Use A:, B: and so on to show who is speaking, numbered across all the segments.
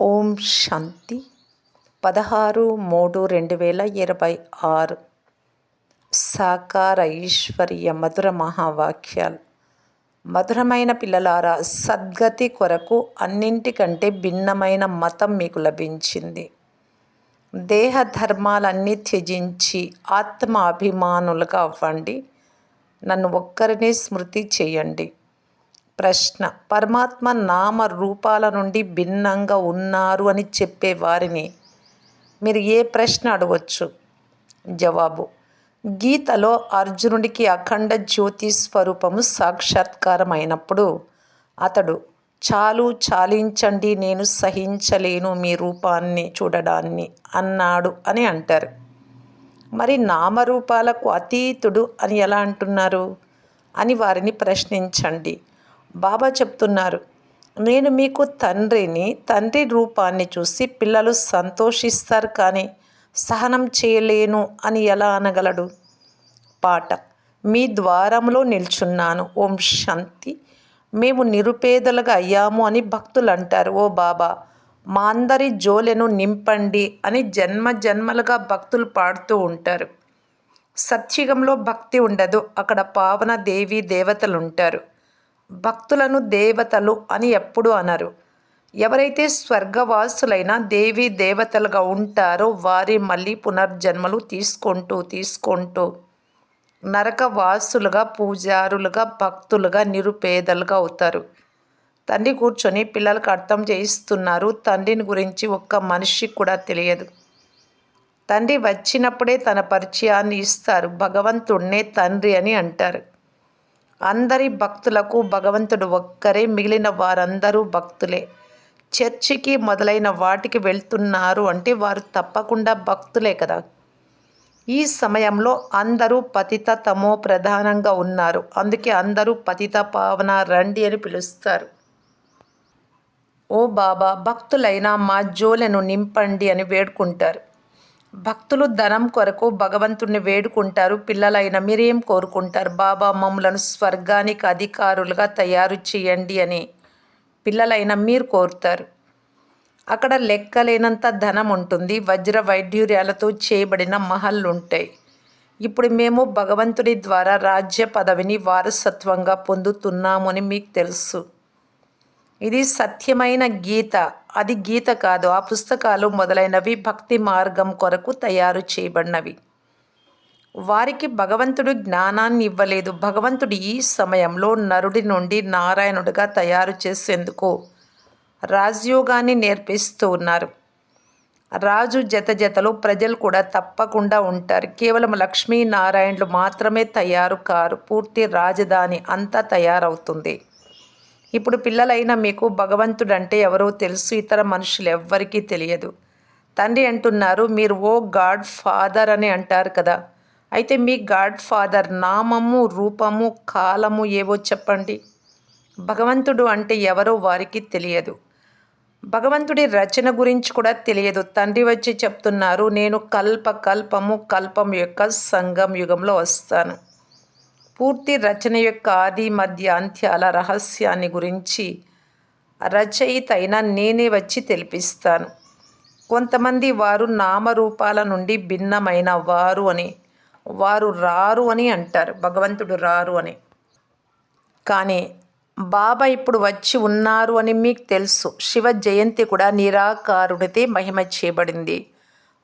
A: ఓం శాంతి 16/3/2026 సాకార ఈశ్వరీయ మధుర మహావాక్యాలు. మధురమైన పిల్లలారా, సద్గతి కొరకు అన్నింటికంటే భిన్నమైన మతం మీకు లభించింది. దేహ ధర్మాలన్నీ త్యజించి ఆత్మ అభిమానులుగా అవ్వండి. నన్ను ఒక్కరినే స్మృతి చేయండి. ప్రశ్న: పరమాత్మ నామ రూపాల నుండి భిన్నంగా ఉన్నారు అని చెప్పే వారిని మీరు ఏ ప్రశ్న అడగవచ్చు? జవాబు: గీతలో అర్జునుడికి అఖండ జ్యోతి స్వరూపము సాక్షాత్కారం అయినప్పుడు అతడు చాలు చాలించండి, నేను సహించలేను మీ రూపాన్ని చూడడాన్ని అన్నాడు అని అంటారు. మరి నామరూపాలకు అతీతుడు అని ఎలా అంటున్నారు అని వారిని ప్రశ్నించండి. బాబా చెప్తున్నారు, నేను మీకు తండ్రిని. తండ్రి రూపాన్ని చూసి పిల్లలు సంతోషిస్తారు, కానీ సహనం చేయలేను అని ఎలా అనగలడు? పాట: మీ ద్వారంలో నిల్చున్నాను. ఓం శాంతి. మేము నిరుపేదలుగా అయ్యాము అని భక్తులు అంటారు. ఓ బాబా, మా అందరి జోలెను నింపండి అని జన్మ జన్మలుగా భక్తులు పాడుతూ ఉంటారు. సత్యుగంలో భక్తి ఉండదు, అక్కడ పావన దేవీ దేవతలు ఉంటారు. భక్తులను దేవతలు అని ఎప్పుడు అనరు. ఎవరైతే స్వర్గవాసులైన దేవీ దేవతలుగా ఉంటారో వారి మళ్ళీ పునర్జన్మలు తీసుకుంటూ నరకవాసులుగా, పూజారులుగా, భక్తులుగా, నిరుపేదలుగా అవుతారు. తండ్రి కూర్చొని పిల్లలకు అర్థం చేయిస్తున్నారు. తండ్రిని గురించి ఒక్క మనిషికి కూడా తెలియదు. తండ్రి వచ్చినప్పుడే తన పరిచయాన్ని ఇస్తారు. భగవంతుడినే తండ్రి అని అంటారు. అందరి భక్తులకు భగవంతుడు ఒక్కరే, మిగిలిన వారందరూ భక్తులే. చర్చికి మొదలైన వాటికి వెళ్తున్నారు అంటే వారు తప్పకుండా భక్తులే కదా. ఈ సమయంలో అందరూ పతిత తమో ప్రధానంగా ఉన్నారు. అందుకే అందరూ పతిత పావన రండి అని పిలుస్తారు. ఓ బాబా, భక్తులైన మా జోలెను నింపండి అని వేడుకుంటారు. భక్తులు ధనం కొరకు భగవంతుడిని వేడుకుంటారు. పిల్లలైన మీరేం కోరుకుంటారు? బాబా, మమ్మలను స్వర్గానికి అధికారులుగా తయారు చేయండి అని పిల్లలైన మీరు కోరుతారు. అక్కడ లెక్కలేనంత ధనం ఉంటుంది. వజ్ర వైఢూర్యాలతో చేయబడిన మహల్లు ఉంటాయి. ఇప్పుడు మేము భగవంతుడి ద్వారా రాజ్య పదవిని వారసత్వంగా పొందుతున్నాము అని మీకు తెలుసు. ఇది సత్యమైన గీత, అది గీత కాదు. ఆ పుస్తకాలు మొదలైనవి భక్తి మార్గం కొరకు తయారు చేయబడినవి. వారికి భగవంతుడు జ్ఞానాన్ని ఇవ్వలేదు. భగవంతుడు ఈ సమయంలో నరుడి నుండి నారాయణుడిగా తయారు చేసేందుకు రాజయోగాన్ని నేర్పిస్తూ ఉన్నారు. రాజు జతలో ప్రజలు కూడా తప్పకుండా ఉంటారు. కేవలం లక్ష్మీనారాయణులు మాత్రమే తయారు కారు. పూర్తి రాజధాని అంతా తయారవుతుంది. ఇప్పుడు పిల్లలైన మీకు భగవంతుడు అంటే ఎవరో తెలుసు, ఇతర మనుషులు ఎవ్వరికీ తెలియదు. తండ్రి అంటున్నారు, మీరు ఓ గాడ్ ఫాదర్ అని అంటారు కదా. అయితే మీ గాడ్ ఫాదర్ నామము, రూపము, కాలము ఏవో చెప్పండి. భగవంతుడు అంటే ఎవరో వారికి తెలియదు. భగవంతుడి రచన గురించి కూడా తెలియదు. తండ్రి వచ్చి చెప్తున్నారు, నేను కల్పం యొక్క సంగం యుగంలో వస్తాను. పూర్తి రచన యొక్క ఆది మధ్య అంత్యాల రహస్యాన్ని గురించి రచయిత అయిన నేనే వచ్చి తెలిపిస్తాను. కొంతమంది వారు నామరూపాల నుండి భిన్నమైన వారు అని, వారు రారు అని అంటారు. భగవంతుడు రారు అని. కానీ బాబా ఇప్పుడు వచ్చి ఉన్నారు అని మీకు తెలుసు. శివ జయంతి కూడా నిరాకారుడితే మహిమ చేయబడింది.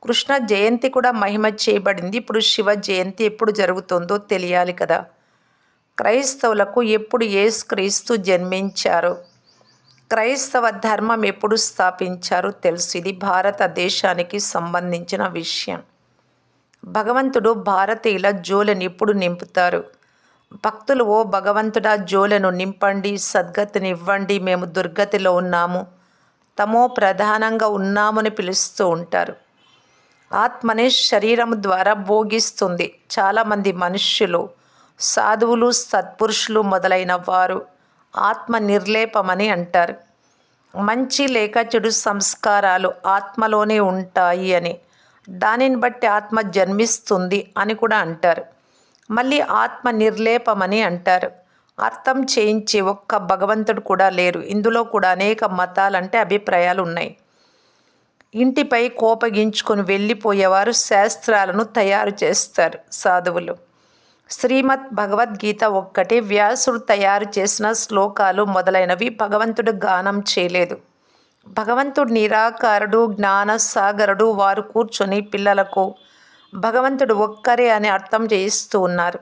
A: కృష్ణ జయంతి కూడా మహిమ చేయబడింది. ఇప్పుడు శివ జయంతి ఎప్పుడు జరుగుతుందో తెలియాలి కదా. క్రైస్తవులకు ఎప్పుడు యేసుక్రీస్తు జన్మించారో, క్రైస్తవ ధర్మం ఎప్పుడు స్థాపించారో తెలుసు. ఇది భారతదేశానికి సంబంధించిన విషయం. భగవంతుడు భారతీయుల జోలెను ఎప్పుడు నింపుతారు? భక్తులు, ఓ భగవంతుడా, జోలెను నింపండి, సద్గతిని ఇవ్వండి, మేము దుర్గతిలో ఉన్నాము, తమో ప్రధానంగా ఉన్నామని పిలుస్తూ ఉంటారు. ఆత్మనే శరీరం ద్వారా భోగిస్తుంది. చాలామంది మనుష్యులు, సాధువులు, సత్పురుషులు మొదలైన వారు ఆత్మ నిర్లేపమని అంటారు. మంచి లేక చెడు సంస్కారాలు ఆత్మలోనే ఉంటాయి అని, దానిని బట్టి ఆత్మ జన్మిస్తుంది అని కూడా అంటారు. మళ్ళీ ఆత్మ నిర్లేపమని అంటారు. అర్థం చేయించే ఒక్క భగవంతుడు కూడా లేరు. ఇందులో కూడా అనేక మతాలంటే అభిప్రాయాలు ఉన్నాయి. ఇంటిపై కోపగించుకొని వెళ్ళిపోయేవారు శాస్త్రాలను తయారు చేస్తారు సాధువులు. శ్రీమద్ భగవద్గీత ఒక్కటే వ్యాసుడు తయారు చేసిన శ్లోకాలు మొదలైనవి భగవంతుడు గానం చేయలేదు. భగవంతుడు నిరాకారుడు, జ్ఞానసాగరుడు. వారు కూర్చొని పిల్లలకు భగవంతుడు ఒక్కరే అని అర్థం చేయిస్తూ ఉన్నారు.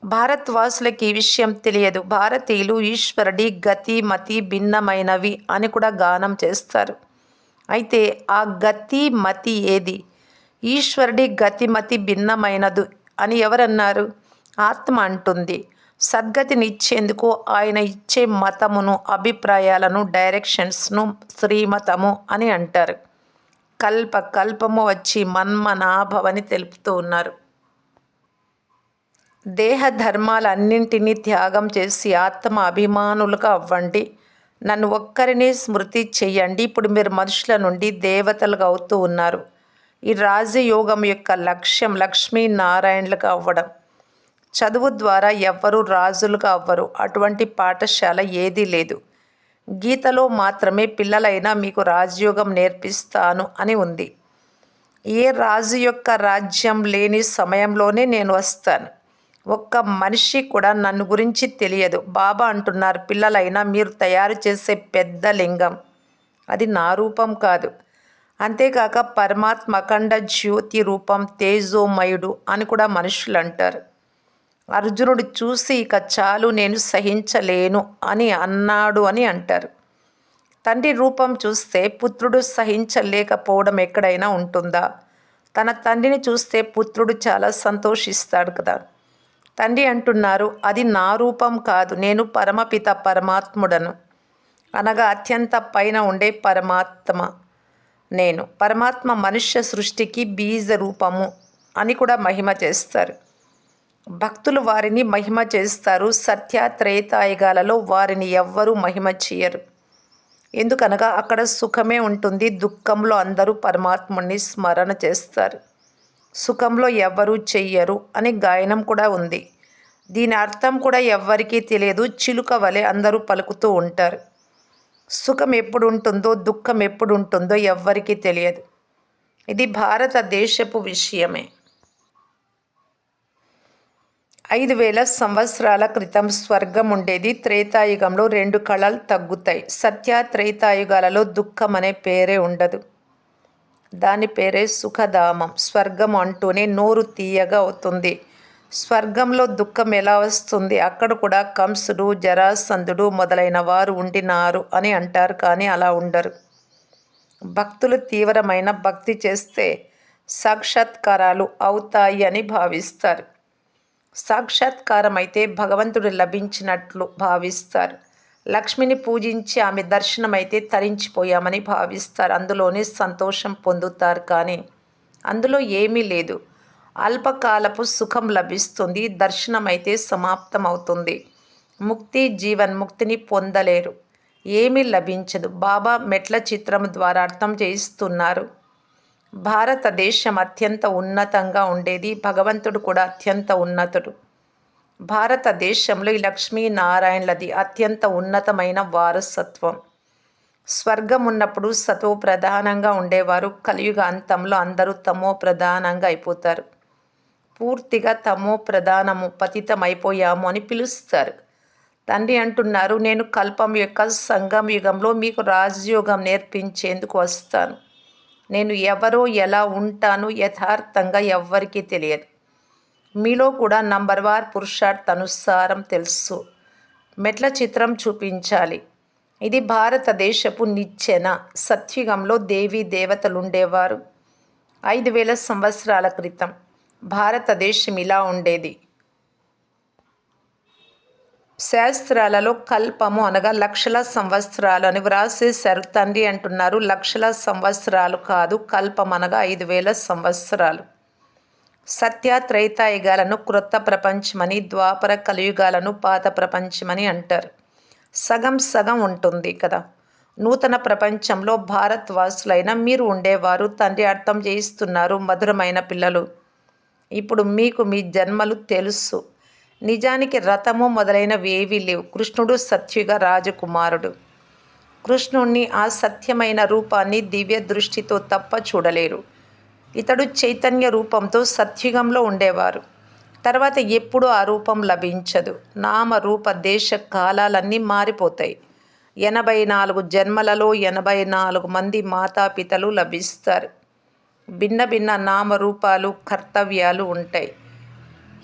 A: భారత్వాసులకి ఈ విషయం తెలియదు. భారతీయులు ఈశ్వరుడి గతి మతి భిన్నమైనవి అని కూడా గానం చేస్తారు. అయితే ఆ గతి మతి ఏది? ఈశ్వరుడి గతిమతి భిన్నమైనదు అని ఎవరన్నారు? ఆత్మ అంటుంది. సద్గతినిచ్చేందుకు ఆయన ఇచ్చే మతమును, అభిప్రాయాలను, డైరెక్షన్స్ను శ్రీమతము అని అంటారు. కల్ప కల్పము వచ్చి మన్మనాభవని తెలుపుతూ ఉన్నారు. దేహ ధర్మాలన్నింటినీ త్యాగం చేసి ఆత్మ అభిమానులుగా అవ్వండి. నన్ను ఒక్కరినే స్మృతి చెయ్యండి. ఇప్పుడు మీరు మనుషుల నుండి దేవతలుగా అవుతూ ఉన్నారు. ఈ రాజయోగం యొక్క లక్ష్యం లక్ష్మీనారాయణులుగా అవ్వడం. చదువు ద్వారా ఎవ్వరూ రాజులుగా అవ్వరు. అటువంటి పాఠశాల ఏదీ లేదు. గీతలో మాత్రమే పిల్లలైనా మీకు రాజయోగం నేర్పిస్తాను అని ఉంది. ఏ రాజు యొక్క రాజ్యం లేని సమయంలోనే నేను వస్తాను. ఒక్క మనిషి కూడా నన్ను గురించి తెలియదు. బాబా అంటున్నారు, పిల్లలైనా మీరు తయారు చేసే పెద్ద లింగం అది నా రూపం కాదు. అంతేకాక పరమాత్మ అఖండ జ్యోతి రూపం, తేజోమయుడు అని కూడా మనుషులు అంటారు. అర్జునుడు చూసి ఇక చాలు నేను సహించలేను అని అన్నాడు అని అంటారు. తండ్రి రూపం చూస్తే పుత్రుడు సహించలేకపోవడం ఎక్కడైనా ఉంటుందా? తన తండ్రిని చూస్తే పుత్రుడు చాలా సంతోషిస్తాడు కదా. తండ్రి అంటున్నారు, అది నా రూపం కాదు, నేను పరమపిత పరమాత్ముడను, అనగా అత్యంత పైన ఉండే పరమాత్మ నేను. పరమాత్మ మనుష్య సృష్టికి బీజ రూపము అని కూడా మహిమ చేస్తారు. భక్తులు వారిని మహిమ చేస్తారు. సత్య త్రేతాయుగాలలో వారిని ఎవ్వరూ మహిమ చేయరు. ఎందుకనగా అక్కడ సుఖమే ఉంటుంది. దుఃఖంలో అందరూ పరమాత్ముని స్మరణ చేస్తారు. సుఖంలో ఎవ్వరూ చెయ్యరు అని గాయనం కూడా ఉంది. దీని అర్థం కూడా ఎవ్వరికీ తెలియదు. చిలుక వలె అందరూ పలుకుతూ ఉంటారు. సుఖం ఎప్పుడు ఉంటుందో దుఃఖం ఎప్పుడు ఉంటుందో ఎవ్వరికీ తెలియదు. ఇది భారతదేశపు విషయమే. 5000 సంవత్సరాల క్రితం స్వర్గం ఉండేది. త్రేతాయుగంలో 2 కళలు తగ్గుతాయి. సత్య త్రేతాయుగాలలో దుఃఖం అనే పేరే ఉండదు. దాని పేరే సుఖధామం. స్వర్గం అంటూనే నోరు తీయగా అవుతుంది. స్వర్గంలో దుఃఖం ఎలా వస్తుంది? అక్కడ కూడా కంసుడు, జరాసంధుడు మొదలైన వారు ఉండినారు అని అంటారు. కానీ అలా ఉండరు. భక్తులు తీవ్రమైన భక్తి చేస్తే సాక్షాత్కారాలు అవుతాయి అని భావిస్తారు. సాక్షాత్కారం అయితే భగవంతుడు లభించినట్లు భావిస్తారు. లక్ష్మిని పూజించి ఆమె దర్శనమైతే తరించిపోయామని భావిస్తారు. అందులోనే సంతోషం పొందుతారు. కానీ అందులో ఏమీ లేదు. అల్పకాలపు సుఖం లభిస్తుంది. దర్శనమైతే సమాప్తమవుతుంది. ముక్తి జీవన్ముక్తిని పొందలేరు. ఏమీ లభించదు. బాబా మెట్ల చిత్రం ద్వారా అర్థం చేయిస్తున్నారు. భారతదేశం అత్యంత ఉన్నతంగా ఉండేది. భగవంతుడు కూడా అత్యంత ఉన్నతుడు. భారతదేశంలో ఈ లక్ష్మీనారాయణలది అత్యంత ఉన్నతమైన వారసత్వం. స్వర్గం ఉన్నప్పుడు సతో ప్రధానంగా ఉండేవారు. కలియుగ అంతంలో అందరూ తమో ప్రధానంగా అయిపోతారు. పూర్తిగా తమో ప్రధానము, పతితమైపోయాము అని పిలుస్తారు. తండ్రి అంటున్నారు, నేను కల్పం యొక్క సంగమ యుగంలో మీకు రాజయోగం నేర్పించేందుకు వస్తాను. నేను ఎవరో ఎలా ఉంటాను యథార్థంగా ఎవ్వరికీ తెలియదు. మీలో కూడా నంబర్ వార్ పురుషార్థానుసారం తెలుసు. మెట్ల చిత్రం చూపించాలి. ఇది భారతదేశపు నిచ్చెన. సత్యుగంలో దేవీ దేవతలుండేవారు. 5000 సంవత్సరాల క్రితం భారతదేశం ఇలా ఉండేది. శాస్త్రాలలో కల్పము అనగా లక్షల సంవత్సరాలు అని వ్రాసేశారు. తండ్రి అంటున్నారు, లక్షల సంవత్సరాలు కాదు, కల్పం అనగా 5000 సంవత్సరాలు. సత్య త్రైతాయుగాలను క్రొత్త ప్రపంచమని, ద్వాపర కలియుగాలను పాత ప్రపంచమని అంటారు. సగం సగం ఉంటుంది కదా. నూతన ప్రపంచంలో భారత్వాసులైన మీరు ఉండేవారు. తండ్రి అర్థం చేయిస్తున్నారు, మధురమైన పిల్లలు, ఇప్పుడు మీకు మీ జన్మలు తెలుసు. నిజానికి రథము మొదలైనవి ఏవీ లేవు. కృష్ణుడు సత్యుగ రాజకుమారుడు. కృష్ణుణ్ణి ఆ సత్యమైన రూపాన్ని దివ్య దృష్టితో తప్ప చూడలేరు. ఇతడు చైతన్య రూపంతో సత్యుగంలో ఉండేవారు. తర్వాత ఎప్పుడూ ఆ రూపం లభించదు. నామ రూప దేశ కాలాలన్నీ మారిపోతాయి. 84 జన్మలలో 84 మంది మాతాపితలు లభిస్తారు. భిన్న భిన్న నామరూపాలు కర్తవ్యాలు ఉంటాయి.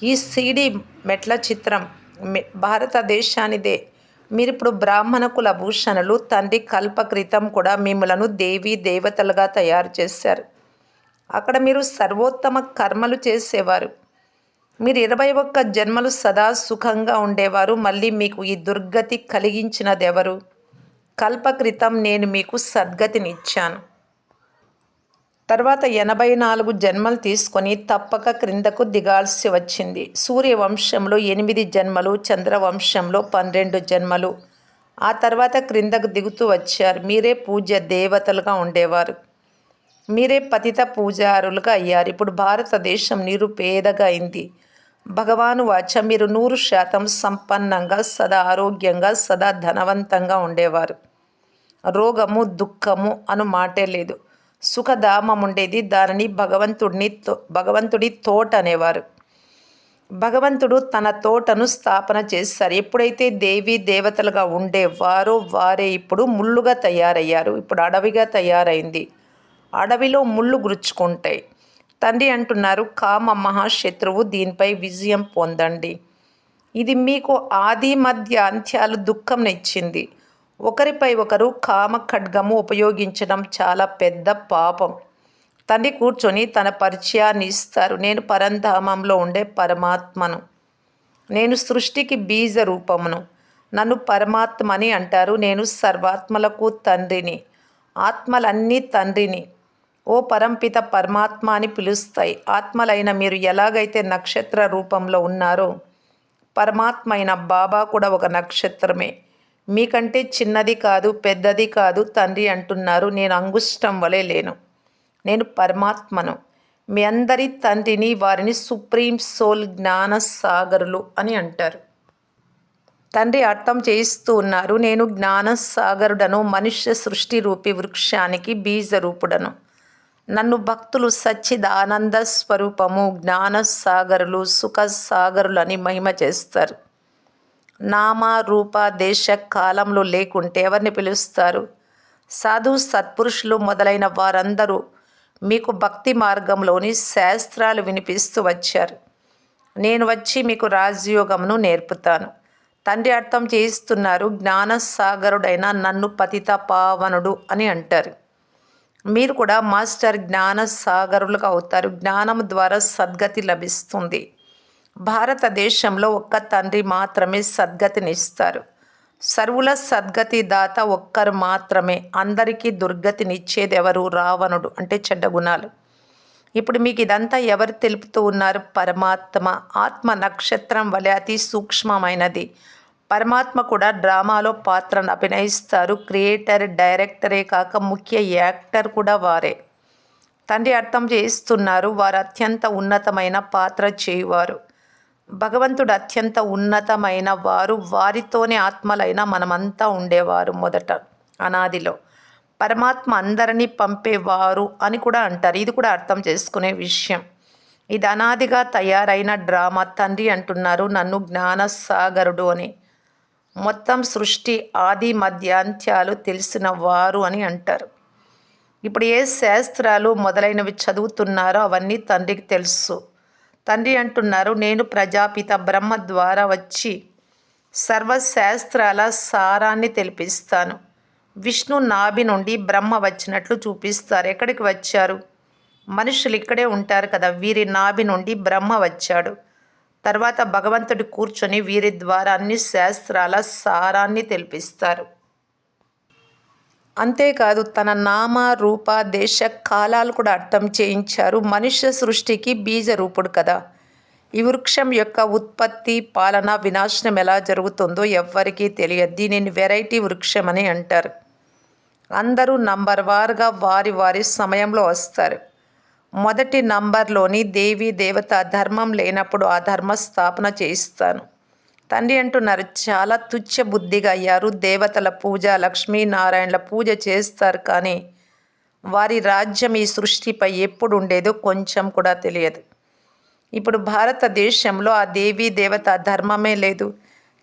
A: ఈ సీడీ మెట్ల చిత్రం భారతదేశానిదే. మీరిప్పుడు బ్రాహ్మణ కుల భూషణులు. తండ్రి కల్పక్రితం కూడా మిమ్మలను దేవీ దేవతలుగా తయారు చేశారు. అక్కడ మీరు సర్వోత్తమ కర్మలు చేసేవారు. మీరు 21 జన్మలు సదా సుఖంగా ఉండేవారు. మళ్ళీ మీకు ఈ దుర్గతి కలిగించినదెవరు? కల్పక్రితం నేను మీకు సద్గతినిచ్చాను. తర్వాత 84 జన్మలు తీసుకొని తప్పక క్రిందకు దిగాల్సి వచ్చింది. సూర్యవంశంలో 8 జన్మలు, చంద్రవంశంలో 12 జన్మలు. ఆ తర్వాత క్రిందకు దిగుతూ వచ్చారు. మీరే పూజ్య దేవతలుగా ఉండేవారు. మీరే పతిత పూజారులుగా అయ్యారు. ఇప్పుడు భారతదేశం నిరుపేదగా అయింది. భగవాను వాచ మీరు 100% సంపన్నంగా, సదా ఆరోగ్యంగా, సదా ధనవంతంగా ఉండేవారు. రోగము దుఃఖము అను మాటే లేదు. సుఖధామం ఉండేది. దానిని భగవంతుడి తోట అనేవారు. భగవంతుడు తన తోటను స్థాపన చేశారు. ఎప్పుడైతే దేవీ దేవతలుగా ఉండేవారో వారే ఇప్పుడు ముళ్ళుగా తయారయ్యారు. ఇప్పుడు అడవిగా తయారైంది. అడవిలో ముళ్ళు గుచ్చుకుంటాయి. తండ్రి అంటున్నారు, కామ మహాశత్రువు, దీనిపై విజయం పొందండి. ఇది మీకు ఆది మధ్య అంత్యాలు దుఃఖంనిచ్చింది. ఒకరిపై ఒకరు కామ ఖడ్గము ఉపయోగించడం చాలా పెద్ద పాపం. తండ్రి కూర్చొని తన పరిచయాన్ని ఇస్తారు. నేను పరంధామంలో ఉండే పరమాత్మను. నేను సృష్టికి బీజ రూపమును. నన్ను పరమాత్మని అంటారు. నేను సర్వాత్మలకు తండ్రిని. ఆత్మలన్నీ తండ్రిని. ఓ పరంపిత పరమాత్మ అని పిలుస్తాయి. ఆత్మలైన మీరు ఎలాగైతే నక్షత్ర రూపంలో ఉన్నారో, పరమాత్మ అయిన బాబా కూడా ఒక నక్షత్రమే. మీకంటే చిన్నది కాదు, పెద్దది కాదు. తండ్రి అంటున్నారు, నేను అంగుష్టం వలె లేను. నేను పరమాత్మను. మీ అందరి తండ్రిని. వారిని సుప్రీం సోల్ జ్ఞాన సాగరులు అని అంటారు. తండ్రి అర్థం చేయిస్తూ ఉన్నారు, నేను జ్ఞాన సాగరుడను. మనుష్య సృష్టి రూపి వృక్షానికి బీజరూపుడను. నన్ను భక్తులు సచ్చిదానంద స్వరూపము, జ్ఞాన సాగరులు, సుఖ సాగరులని మహిమ చేస్తారు. నామ రూప దేశ కాలంలో లేకుంటే ఎవరిని పిలుస్తారు? సాధు సత్పురుషులు మొదలైన వారందరూ మీకు భక్తి మార్గంలోని శాస్త్రాలు వినిపిస్తూ వచ్చారు. నేను వచ్చి మీకు రాజయోగమును నేర్పుతాను. తండ్రి అర్థం చేయిస్తున్నారు, జ్ఞానసాగరుడైన నన్ను పతిత పావనుడు అని అంటారు. మీరు కూడా మాస్టర్ జ్ఞాన సాగరులుగా అవుతారు. జ్ఞానం ద్వారా సద్గతి లభిస్తుంది. భారతదేశంలో ఒక్క తండ్రి మాత్రమే సద్గతినిస్తారు. సర్వుల సద్గతి దాత ఒక్కరు మాత్రమే. అందరికీ దుర్గతినిచ్చేది ఎవరు? రావణుడు, అంటే చెడ్డ గుణాలు. ఇప్పుడు మీకు ఇదంతా ఎవరు తెలుపుతూ ఉన్నారు? పరమాత్మ. ఆత్మ నక్షత్రం వలె అతి సూక్ష్మమైనది. పరమాత్మ కూడా డ్రామాలో పాత్రను అభినయిస్తారు. క్రియేటర్, డైరెక్టరే కాక ముఖ్య యాక్టర్ కూడా వారే. తండ్రి అర్థం చేయిస్తున్నారు, వారు అత్యంత ఉన్నతమైన పాత్ర చేయువారు. భగవంతుడు అత్యంత ఉన్నతమైన వారు. వారితోనే ఆత్మలైన మనమంతా ఉండేవారు మొదట అనాదిలో. పరమాత్మ అందరినీ పంపేవారు అని కూడా అంటారు. ఇది కూడా అర్థం చేసుకునే విషయం. ఇది అనాదిగా తయారైన డ్రామా. తండ్రి అంటున్నారు, నన్ను జ్ఞానసాగరుడు అని. మొత్తం సృష్టి ఆది మధ్యాంత్యాలు తెలిసిన వారు అని అంటారు. ఇప్పుడు ఏ శాస్త్రాలు మొదలైనవి చదువుతున్నారో అవన్నీ తండ్రికి తెలుసు. తండ్రి అంటున్నారు, నేను ప్రజాపిత బ్రహ్మ ద్వారా వచ్చి సర్వశాస్త్రాల సారాన్ని తెలిపిస్తాను. విష్ణు నాభి నుండి బ్రహ్మ వచ్చినట్లు చూపిస్తారు. ఎక్కడికి వచ్చారు? మనుషులు ఇక్కడే ఉంటారు కదా. వీరి నాభి నుండి బ్రహ్మ వచ్చాడు. తర్వాత భగవంతుడు కూర్చొని వీరి ద్వారా అన్ని శాస్త్రాల సారాన్ని తెలిపిస్తారు. అంతేకాదు తన నామ రూప దేశ కాలాలు కూడా అర్థం చేయించారు. మనుష్య సృష్టికి బీజరూపుడు కదా. ఈ వృక్షం యొక్క ఉత్పత్తి, పాలన, వినాశనం ఎలా జరుగుతుందో ఎవ్వరికీ తెలియదు. దీనిని వెరైటీ వృక్షం అని అంటారు. అందరూ నంబర్ వారుగా వారి వారి సమయంలో వస్తారు. మొదటి నంబర్లోని దేవీ దేవత ధర్మం లేనప్పుడు ఆ ధర్మ స్థాపన చేయిస్తాను. తండ్రి అంటున్నారు, చాలా తుచ్చ బుద్ధిగా అయ్యారు. దేవతల పూజ, లక్ష్మీనారాయణల పూజ చేస్తారు, కానీ వారి రాజ్యం ఈ సృష్టిపై ఎప్పుడు ఉండేదో కొంచెం కూడా తెలియదు. ఇప్పుడు భారతదేశంలో ఆ దేవీ దేవత ధర్మమే లేదు,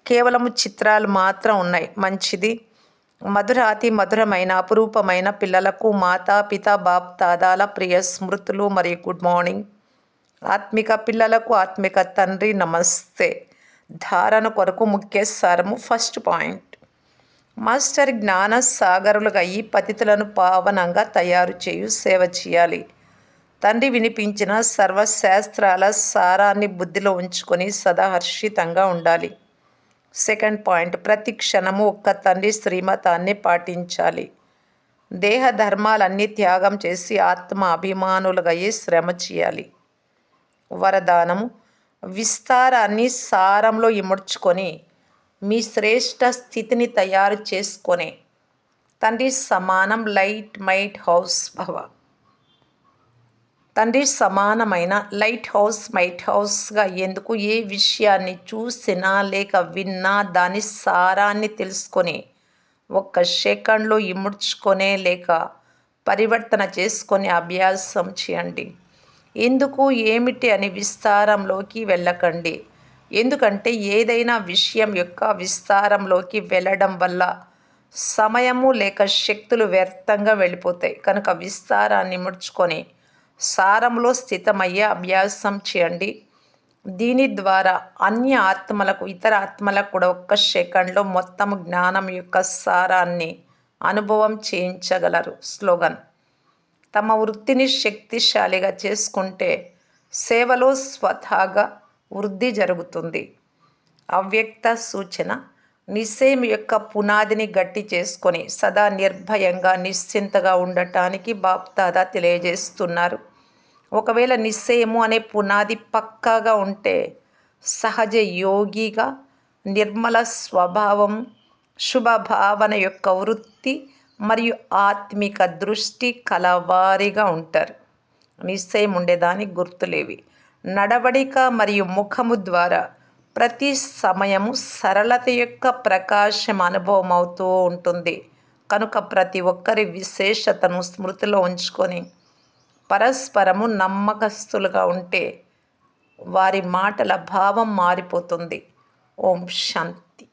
A: కేవలం చిత్రాలు మాత్రం ఉన్నాయి. మంచిది. మధురాతి మధురమైన అపురూపమైన పిల్లలకు మాతా పిత బాప్ దాదాల ప్రియ స్మృతులు మరియు గుడ్ మార్నింగ్. ఆత్మిక పిల్లలకు ఆత్మిక తండ్రి నమస్తే. ధారణ కొరకు ముఖ్య సారము. ఫస్ట్ పాయింట్, మాస్టర్ జ్ఞాన సాగరులుగా ఈ పతితులను పావనంగా తయారు చేయు సేవ చేయాలి. తండ్రి వినిపించిన సర్వశాస్త్రాల సారాన్ని బుద్ధిలో ఉంచుకొని సదా హర్షితంగా ఉండాలి. సెకండ్ పాయింట్, ప్రతి క్షణము ఒక్క తండ్రి శ్రీమతాన్ని పాటించాలి. దేహ ధర్మాలన్నీ త్యాగం చేసి ఆత్మ అభిమానులుగా శ్రమ చేయాలి. వరదానము, విస్తారాన్ని సారంలో ఇముడ్చుకొని మీ శ్రేష్ఠ స్థితిని తయారు చేసుకొనే తండ్రి సమానం లైట్ మైట్ హౌస్ భవ. తండ్రి సమానమైన లైట్ హౌస్ మైట్ హౌస్గా ఎందుకు? ఏ విషయాన్ని చూసినా లేక విన్నా దాని సారాన్ని తెలుసుకొని ఒక్క సెకండ్లో ఇముడ్చుకొనే లేక పరివర్తన చేసుకొని అభ్యాసం చేయండి. ఎందుకు, ఏమిటి అని విస్తారంలోకి వెళ్ళకండి. ఎందుకంటే ఏదైనా విషయం యొక్క విస్తారంలోకి వెళ్ళడం వల్ల సమయము లేక శక్తులు వ్యర్థంగా వెళ్ళిపోతాయి. కనుక విస్తారాన్ని ముడుచుకొని సారంలో స్థితమయ్యే అభ్యాసం చేయండి. దీని ద్వారా అన్య ఆత్మలకు, ఇతర ఆత్మలకు కూడా ఒక్క సెకండ్లో మొత్తం జ్ఞానం యొక్క సారాన్ని అనుభవం చేయించగలరు. స్లోగన్, తమ వృత్తిని శక్తిశాలిగా చేసుకుంటే సేవలో స్వతహాగా వృద్ధి జరుగుతుంది. అవ్యక్త సూచన, నిశ్చయం యొక్క పునాదిని గట్టి చేసుకొని సదా నిర్భయంగా నిశ్చింతగా ఉండటానికి బాప్దాదా తెలియజేస్తున్నారు. ఒకవేళ నిశ్చయము అనే పునాది పక్కాగా ఉంటే సహజ యోగిగా, నిర్మల స్వభావం, శుభభావన యొక్క వృత్తి మరియు ఆత్మిక దృష్టి కలవారిగా ఉంటారు. నిశ్చయం ఉండేదానికి గుర్తులేవి. నడవడిక మరియు ముఖము ద్వారా ప్రతి సమయము సరళత యొక్క ప్రకాశం అనుభవం అవుతూ ఉంటుంది. కనుక ప్రతి ఒక్కరి విశేషతను స్మృతిలో ఉంచుకొని పరస్పరము నమ్మకస్తులుగా ఉంటే వారి మాటల భావం మారిపోతుంది. ఓం శాంతి.